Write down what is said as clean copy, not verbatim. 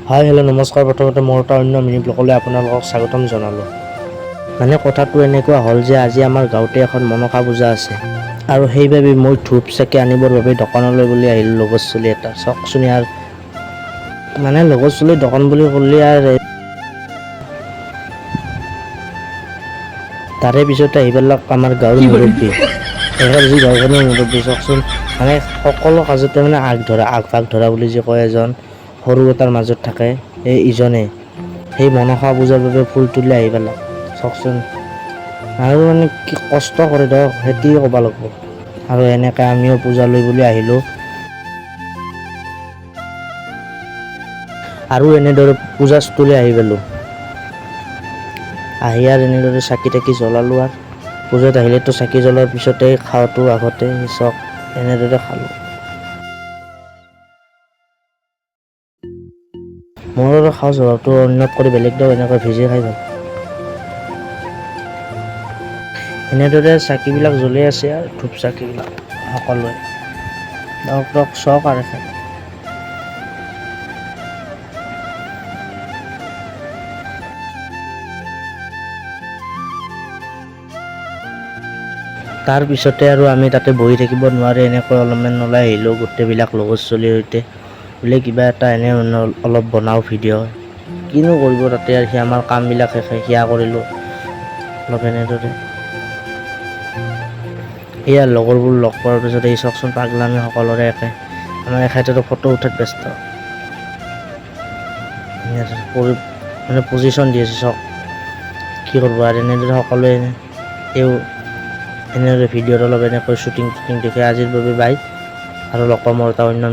Hi hello' নমস্কাৰ। প্ৰথমতে মোৰ এটা অন্য মিনি ব্লগলৈ আপোনালোকক স্বাগতম জনালোঁ। মানে কথাটো এনেকুৱা হ'ল যে আজি আমাৰ গাঁৱতে এখন মনসা পূজা আছে আৰু সেইবাবে মই ধূপ চাকি আনিবৰ বাবে দোকানলৈ বুলি আহিলোঁ লগৰ চলি এটা। চাওকচোন ইয়াৰ মানে লগৰ চলি দোকান বুলি ক'লে আৰু তাৰে পিছতে আহি পেলাক আমাৰ গাঁৱৰ মুৰব্বী। এইবাৰ যি গাঁওখনৰ মুৰব্বী চাওকচোন, মানে সকলো কাজতে মানে আগভাগ ধৰা বুলি যে কয় এজন সৰু এটাৰ মাজত থাকে, এই ইজনে সেই মনসা পূজাৰ বাবে ফুল তুলি আহি পেলাক চাওকচোন। আৰু মানে কি কষ্ট কৰে ধৰক সেইটোৱে ক'ব লাগিব। আৰু এনেকৈ আমিও পূজালৈ বুলি আহিলোঁ আৰু এনেদৰে পূজাস্থলী আহি পালোঁ। আহি আৰু এনেদৰে চাকি তাকি জ্বলালোঁ আৰু পূজাত আহিলেতো চাকি জ্বলোৱাৰ পিছতেই খাৱাটো আগতে চাওক এনেদৰে খালোঁ। মোৰ আৰু খাওঁ জ্বলাটো অন্যত কৰি বেলেগ দিওঁ, এনেকৈ ভিজি খাই ভাল। এনেদৰে চাকিবিলাক জ্বলি আছে আৰু ধূপ চাকিবিলাক সকলোৱে ধৰক চাওক আৰু খাই। তাৰপিছতে আৰু আমি তাতে বহি থাকিব নোৱাৰি এনেকৈ অলপমান ওলাই আহিলোঁ গোটেইবিলাক লগৰ চলিৰ সৈতে, বোলে কিবা এটা এনে অলপ বনাওঁ ভিডিঅ'। কিনো কৰিব তাতে আৰু সি আমাৰ কামবিলাক সেয়া কৰিলোঁ অলপ এনেদৰে। এয়া লগৰবোৰ লগ পোৱাৰ পিছত এই চাওকচোন পাগলামি সকলোৰে একে, আমাৰ এখেতেতো ফটো উঠাত ব্যস্ত। মানে পজিশ্যন দি আছে চাওক, কি কৰিব আৰু এনেদৰে সকলোৱে এনেদৰে ভিডিঅ'ত অলপ এনেকৈ শ্বুটিং দেখে। আজিৰ বাবে বাই, আৰু লগ পাম এটা অন্য